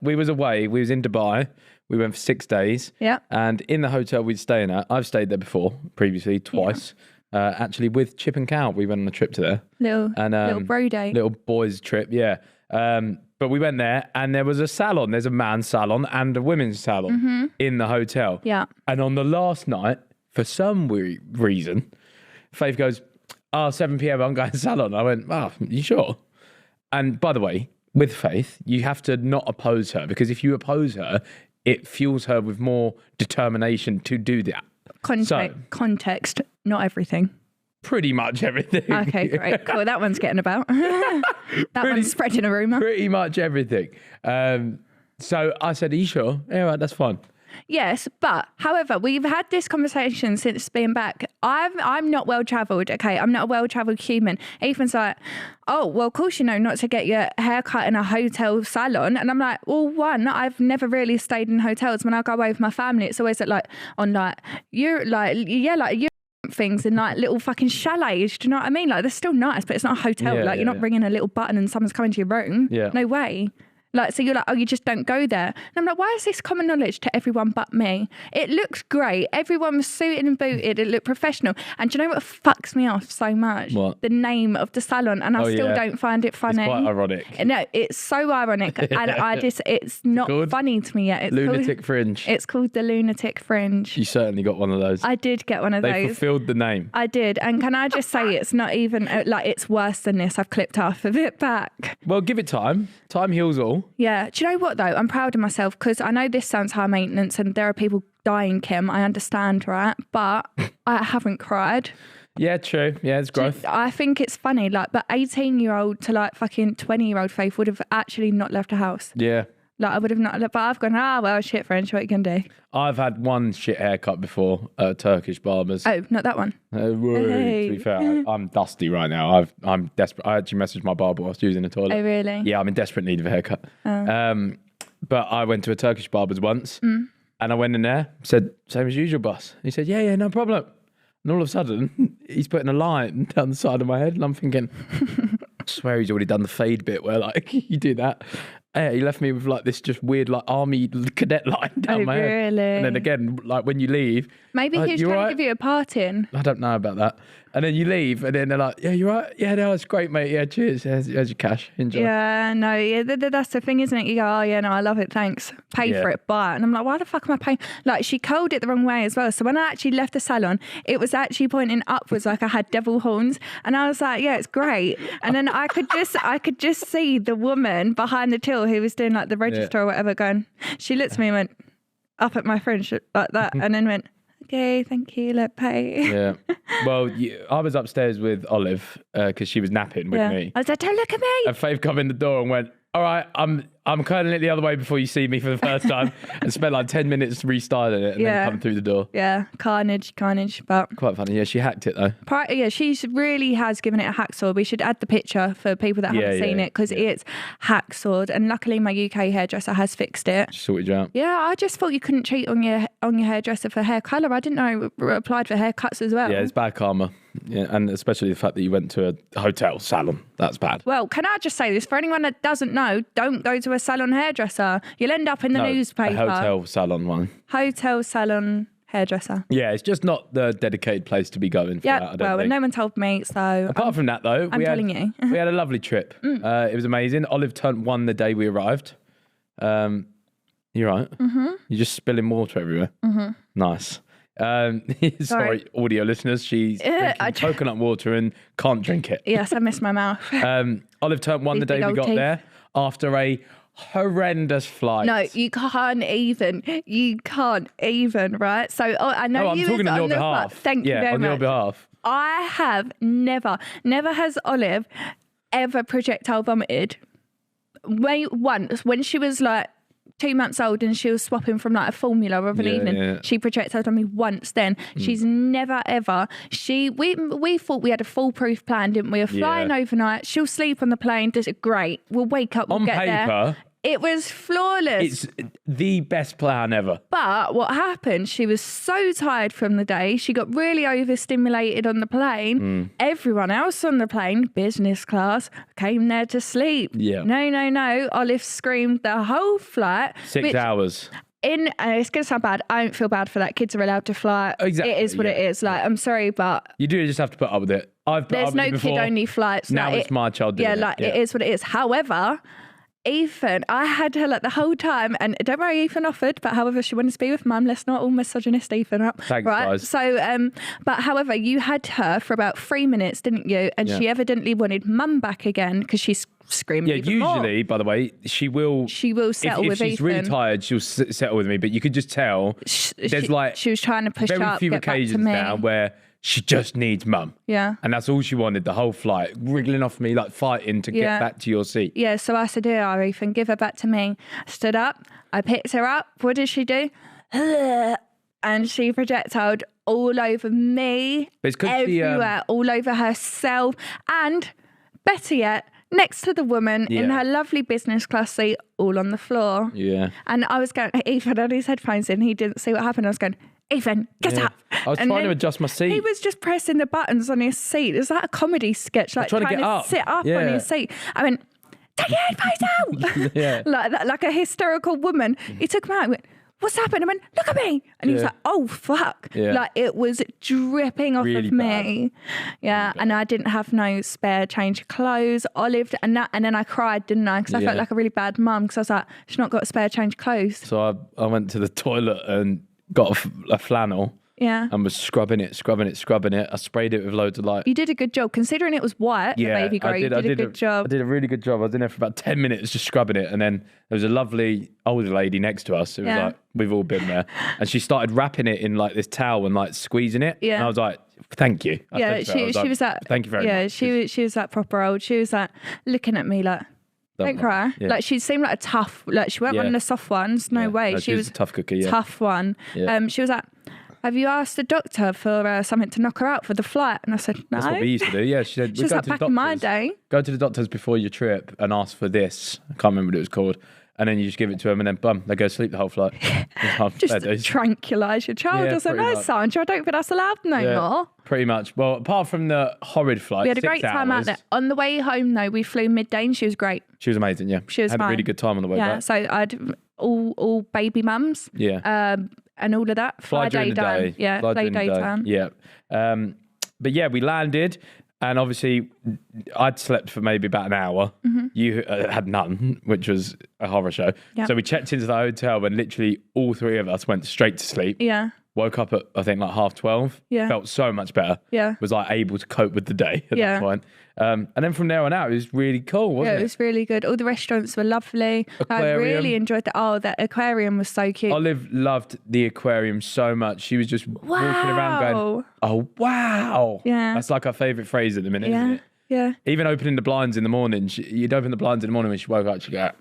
we was away. We was in Dubai. We went for 6 days. Yeah. And in the hotel we'd staying at, I've stayed there before, previously, twice. Actually, with Chip and Cal, we went on a trip to there. Little bro day. Little boys trip, yeah. But we went there and there was a salon. There's a man's salon and a women's salon in the hotel. Yeah. And on the last night, for some reason, Faith goes, 7 p.m, I'm going to salon. I went, you sure? And by the way, with Faith, you have to not oppose her, because if you oppose her, it fuels her with more determination to do that. Context, not everything. Pretty much everything. Okay, great. Cool. That one's getting about. One's spreading a rumour. Pretty much everything. So I said, are you sure? Yeah, right, that's fine. Yes, but however, we've had this conversation since being back. I'm not well travelled. Okay, I'm not a well travelled human. Ethan's like, oh, well, of course you know not to get your hair cut in a hotel salon. And I'm like, well, one, I've never really stayed in hotels. When I go away with my family, it's always things in like little fucking chalets. Do you know what I mean? Like, they're still nice, but it's not a hotel. You're not ringing a little button and someone's coming to your room. Yeah. No way. Like, so you're like, oh, you just don't go there. And I'm like, why is this common knowledge to everyone but me? It looks great. Everyone was suited and booted. It looked professional. And do you know what fucks me off so much? What? The name of the salon. And I still don't find it funny. It's quite ironic. No, it's so ironic. And it's not funny to me yet. It's Lunatic Fringe. It's called the Lunatic Fringe. You certainly got one of those. I did get one of those. They fulfilled the name. I did. And can I just say, it's not even, it's worse than this. I've clipped half of it back. Well, give it time. Time heals all. Yeah. Do you know what, though? I'm proud of myself, because I know this sounds high maintenance and there are people dying, Kim. I understand, right? But I haven't cried. Yeah, true. Yeah, it's growth. I think it's funny, but 18-year-old to fucking 20-year-old Faith would have actually not left a house. Yeah. I would have not, but I've gone, well, shit, French, what you can do? I've had one shit haircut before, Turkish barbers. Oh, not that one. To be fair, I'm dusty right now. I'm desperate. I actually messaged my barber whilst using the toilet. Oh, really? Yeah, I'm in desperate need of a haircut. Oh. But I went to a Turkish barber's once, and I went in there, said, same as usual, boss. He said, yeah, no problem. And all of a sudden, he's putting a line down the side of my head, and I'm thinking, I swear he's already done the fade bit where you do that. Yeah, he left me with this just weird army cadet line down my head. Really? And then again, when you leave, maybe he was trying to give you a parting. I don't know about that. And then you leave, and then they're like, yeah, you're right. Yeah, no, it's great, mate. Yeah, cheers. Here's your cash. Enjoy. Yeah, no, yeah, that's the thing, isn't it? You go, oh, yeah, no, I love it, thanks. Pay for it, buy it. And I'm like, why the fuck am I paying? She curled it the wrong way as well. So when I actually left the salon, it was actually pointing upwards like I had devil horns. And I was like, yeah, it's great. And then I could just see the woman behind the till who was doing the register or whatever going, she looked at me and went, up at my fringe like that. And then went, okay, thank you, let pay. Yeah. Well, I was upstairs with Olive because she was napping with me. I was like, don't look at me. And Faith come in the door and went, all right, I'm curling it the other way before you see me for the first time, and spent 10 minutes restyling it and then come through the door. Yeah, carnage, but quite funny. Yeah, she hacked it though. She really has given it a hacksaw. We should add the picture for people that haven't seen it, because it's hacksawed, and luckily my UK hairdresser has fixed it. She sorted you out. Yeah, I just thought you couldn't cheat on your hairdresser for hair colour. I didn't know it applied for haircuts as well. Yeah, it's bad karma. Yeah, and especially the fact that you went to a hotel salon. That's bad. Well, can I just say this? For anyone that doesn't know, don't go to a salon hairdresser. You'll end up in the newspaper. A hotel salon one. Hotel salon hairdresser. Yeah, it's just not the dedicated place to be going for that, I don't think. No one told me, so... Apart from that, though, I'm telling you. We had a lovely trip. It was amazing. Olive turned 1 the day we arrived. You're right. You're just spilling water everywhere. Nice. Sorry, audio listeners, she's drinking coconut water and can't drink it. Yes, I missed my mouth. Olive turned 1 the day we got there after a horrendous flight. No, you can't even, right? So I know I'm talking on your behalf. Thank you very much. On your behalf. I have never has Olive ever projectile vomited. Once, when she was 2 months old and she was swapping from a formula of an evening, she projected on me once then. She's never ever, we thought we had a foolproof plan, didn't we? We're flying overnight, she'll sleep on the plane, this is great, we'll wake up, we'll get there. It was flawless. It's the best plan ever. But what happened, she was so tired from the day. She got really overstimulated on the plane. Everyone else on the plane, business class, came there to sleep. Yeah. No. Olive screamed the whole flight. 6 hours. It's going to sound bad. I don't feel bad for that. Kids are allowed to fly. Exactly. It is what it is. Like, I'm sorry, but You do just have to put up with it. I've put there's up no with it before. kid-only flights. Now like, it's my child doing it. it is what it is. However, Ethan, I had her like the whole time, and don't worry, Ethan offered, but however, she wanted to be with Mum. Let's not all misogynist Ethan up. Thanks, right? guys. So, but however, you had her for about 3 minutes, didn't you? And she evidently wanted Mum back again because she's screaming. Yeah, even usually, more. by the way, she will settle if with she's Ethan. really tired, she'll settle with me. But you could just tell she was trying to push very up, few get back to occasions me. now where she just needs Mum. Yeah. And that's all she wanted the whole flight, wriggling off me, like fighting to get back to your seat. Yeah, so I said, here, Ethan, give her back to me. Stood up, I picked her up. What did she do? And she projectiled all over me, But it's 'cause everywhere, all over herself. And better yet, next to the woman in her lovely business class seat, all on the floor. Yeah. And I was going, Ethan had his headphones in, he didn't see what happened. I was going, Ethan, get up. I was And trying to then adjust my seat. He was just pressing the buttons on his seat. It was like a comedy sketch, like trying to get up. sit up on Yeah. his seat. I went, take your headphones out. Yeah. like that, like a hysterical woman. He took him out. He went, what's happened? I went, look at me. And he was like, oh, fuck. Yeah. Like it was dripping off Really of me. Yeah. And I didn't have no spare change of clothes. Olive and then I cried, didn't I? Because I felt like a really bad mum because I was like, she's not got a spare change of clothes. So I went to the toilet and got a flannel. Yeah. And was scrubbing it. I sprayed it with loads of like. You did a good job. Considering it was white, the baby grow, you did a good job. I did a really good job. I was in there for about 10 minutes just scrubbing it. And then there was a lovely older lady next to us. It was like, we've all been there. And she started wrapping it in like this towel and like squeezing it. Yeah. And I was like, thank you. She was like, thank you very much. Yeah, she was like proper old. She was like looking at me like, don't cry. Yeah. Like she seemed like a tough, like she weren't one of the soft ones. No way. No, she was a tough cookie. Yeah. tough one. Yeah. She was like, have you asked the doctor for something to knock her out for the flight? And I said, no. That's what we used to do. Yeah, she said, She was like, back in my day. Go to the doctors before your trip and ask for this. I can't remember what it was called. And then you just give it to them and then bum, they go to sleep the whole flight. Just to tranquilise your child. Yeah, I said, no, Sandra, I don't think that's allowed no more. Pretty much. Well, apart from the horrid flight, We had a great time out there. On the way home, though, we flew midday and she was great. She was amazing, yeah. She was had fine. a really good time on the way back. So I'd all baby mums. Yeah. And all of that. Fly during the day. Yeah, Fly fly during the day. daytime. Yeah. But yeah, we landed and obviously I'd slept for maybe about an hour. Mm-hmm. You had none, which was a horror show. Yep. So we checked into the hotel and literally all three of us went straight to sleep. Yeah. Woke up at, I think, like 12:30. Yeah. Felt so much better. Yeah. Was like able to cope with the day at Yeah. that point. And then from there on out, it was really cool, wasn't Yeah, it was really good. All the restaurants were lovely. I really enjoyed that aquarium was so cute. Olive loved the aquarium so much. She was just walking around going, oh, wow. Yeah. That's like her favourite phrase at the minute, isn't it? Yeah. Even opening the blinds in the morning. You'd open the blinds in the morning when she woke up, she'd go,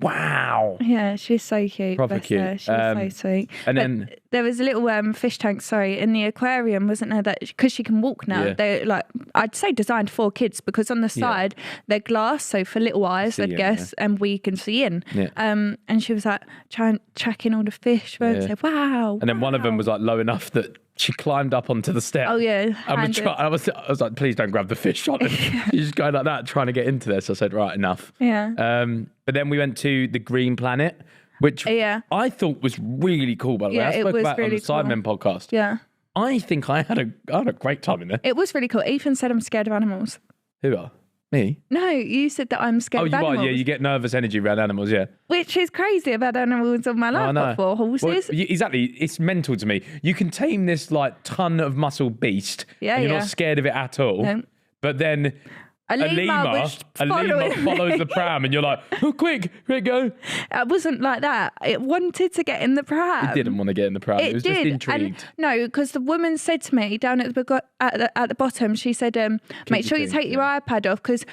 wow. Yeah, she's so cute. Proper bless cute. her. She was so sweet. And But then there was a little fish tank, in the aquarium, wasn't there? That because she can walk now. Yeah. They're like, I'd say designed for kids because on the side they're glass, so for little eyes, I'd guess, and we can see in. Yeah. And she was like tracking all the fish. And said, wow. And then one of them was like low enough that she climbed up onto the step. Oh yeah. I was like, please don't grab the fish on it. She's just going like that, trying to get into this. I said, right, enough. Yeah. But then we went to the Green Planet, which I thought was really cool, by the way. I spoke about it on the Sidemen podcast. Yeah. I think I had a great time in there. It was really cool. Ethan said I'm scared of animals. Who are? Me? No, you said that I'm scared of animals. Oh, you are. Yeah, you get nervous energy around animals, yeah. Which is crazy. I've had animals all my life before. Horses. Well, exactly. It's mental to me. You can tame this like ton of muscle beast and you're not scared of it at all. No. But then a lemur follows the pram and you're like, oh, quick, go. It wasn't like that. It wanted to get in the pram. It didn't want to get in the pram. It was just intrigued. And no, because the woman said to me down at the bottom, she said, make sure you take your iPad off because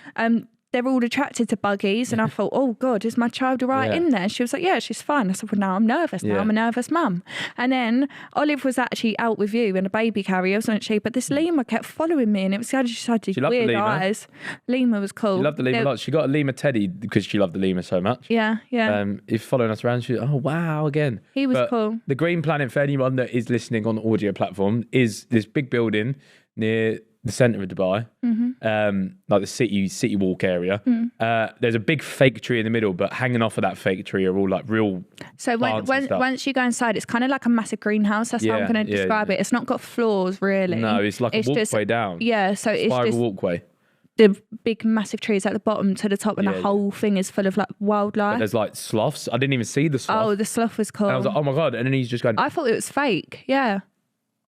they're all attracted to buggies. And I thought, oh God, is my child all right in there? She was like, yeah, she's fine. I said, well, now I'm nervous. Now I'm a nervous mum. And then Olive was actually out with you in a baby carrier, wasn't she? But this lemur kept following me, and it was she had these weird eyes. Lemur was cool. She loved the lemur a lot. She got a lemur teddy because she loved the lemur so much. Yeah. He's following us around. She's oh wow again. He was cool. The Green Planet, for anyone that is listening on the audio platform, is this big building near the centre of Dubai, like the city walk area. There's a big fake tree in the middle, but hanging off of that fake tree are all like real. So once you go inside, it's kind of like a massive greenhouse. That's how I'm going to describe it. It's not got floors really. No, it's like a walkway down. Yeah, so it's spiral just walkway. The big massive trees at the bottom to the top, and the whole thing is full of like wildlife. But there's like sloths. I didn't even see the sloth. Oh, the sloth was cool. And I was like, oh my God. And then he's just going. I thought it was fake. Yeah.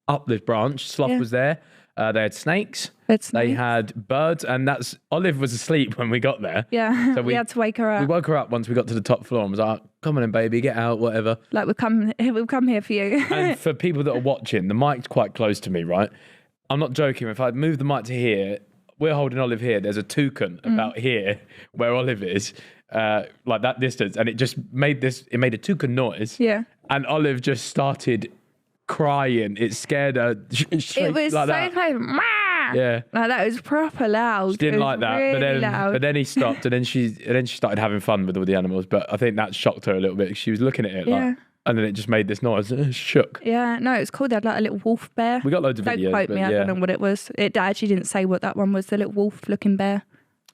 Up this branch. Sloth was there. They had snakes. They had birds, and Olive was asleep when we got there. Yeah, so we had to wake her up. We woke her up once we got to the top floor and was like, come on in, baby, get out, whatever. Like, we've come here for you. And for people that are watching, the mic's quite close to me, right? I'm not joking. If I move the mic to here, we're holding Olive here. There's a toucan about here where Olive is, like that distance. And it just made a toucan noise. Yeah. And Olive just started crying. It scared her. It was like so close. Yeah, like that was proper loud. She didn't like that, really but then he stopped, and then she started having fun with all the animals. But I think that shocked her a little bit. She was looking at it like, and then it just made this noise. Shook. Yeah, no, it was cool. They had like a little wolf bear. We got loads of videos. Don't quote me. I don't know what it was. It actually didn't say what that one was. The little wolf-looking bear.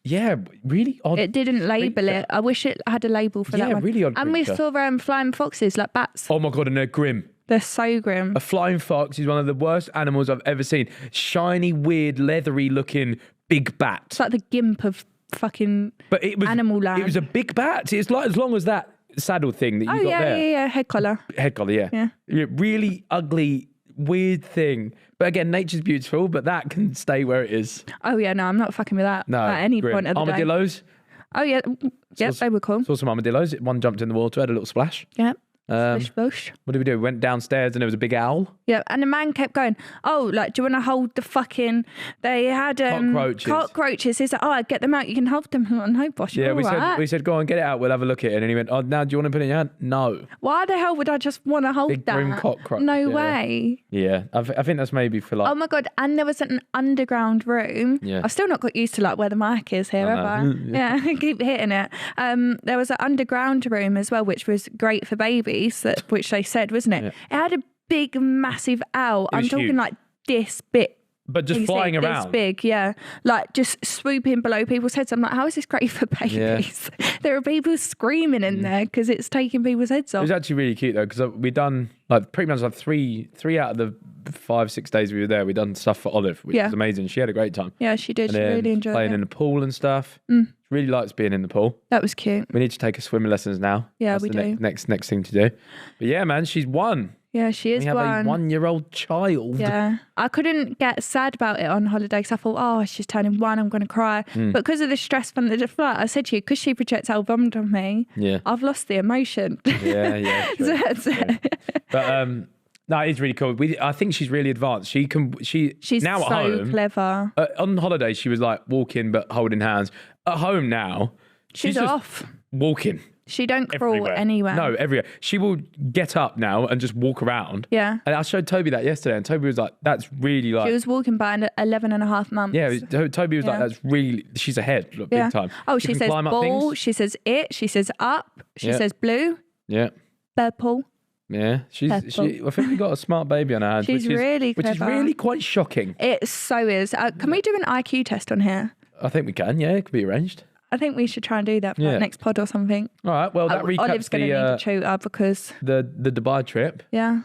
Yeah, really odd. It didn't label it. I wish it had a label for that one. Yeah, really odd. And we saw flying foxes, like bats. Oh my God, and they're grim. They're so grim. A flying fox is one of the worst animals I've ever seen. Shiny, weird, leathery looking big bat. It's like the gimp of fucking animal land. It was a big bat. It's like as long as that saddle thing that you got there. Yeah. Head collar. Head collar, yeah. Really ugly, weird thing. But again, nature's beautiful, but that can stay where it is. Oh yeah, no, I'm not fucking with that. No, at any point of the armadillos. Day. Oh yeah, they were cool. Saw some armadillos. One jumped in the water, had a little splash. Yeah. Splish. What did we do? We went downstairs and there was a big owl. Yeah, and the man kept going, oh, like, do you want to hold the fucking... They had cockroaches. He's like, oh, I'd get them out. You can hold them. I'm like, no, boss, yeah, we said, go on, get it out. We'll have a look at it. And he went, oh, now do you want to put it in your hand? No. Why the hell would I just want to hold big that? Grim cockroach. No way. Yeah, I think that's maybe for like... Oh my God, and there was an underground room. Yeah. I've still not got used to like where the mic is here, have I? Yeah, keep hitting it. There was an underground room as well, which was great for babies, which they said, wasn't it? Yeah. It had a big, massive owl. I'm talking huge. Like this big. But just flying around. This big, yeah. Like just swooping below people's heads. I'm like, how is this great for babies? Yeah. There are people screaming in there because it's taking people's heads off. It was actually really cute though, because we'd done like pretty much like three out of the 5-6 days we were there, we'd done stuff for Olive, which was amazing. She had a great time. Yeah, she did. She really enjoyed playing in the pool and stuff. She really likes being in the pool. That was cute. We need to take her swimming lessons now. Yeah, That's we do. Next thing to do. But yeah, man, she's one. Yeah, she is we have a 1-year-old child. Yeah. I couldn't get sad about it on holiday because I thought, oh, she's turning 1, I'm going to cry. But because of the stress from the flight, I said to you, because she projectile vomited on me, I've lost the emotion. Yeah. True. But no, it's really cool. I think she's really advanced. She's now so at home. Clever. On holiday, she was like walking but holding hands. At home now, she's off. Walking. She don't crawl anywhere. No, everywhere. She will get up now and just walk around. Yeah. And I showed Toby that yesterday, and Toby was like, that's really like... She was walking by 11 and a half months. Yeah, Toby was like, that's really... She's ahead, big time. Oh, she says ball, she says it, she says up, she says blue. Yeah. Purple. Yeah, I think we got a smart baby on our hands. She's really clever. Which is really quite shocking. It so is. Can we do an IQ test on here? I think we can, yeah, it could be arranged. I think we should try and do that for the next pod or something. All right, well, that recaps Olive's going to need a tutor because... The Dubai trip. Yeah.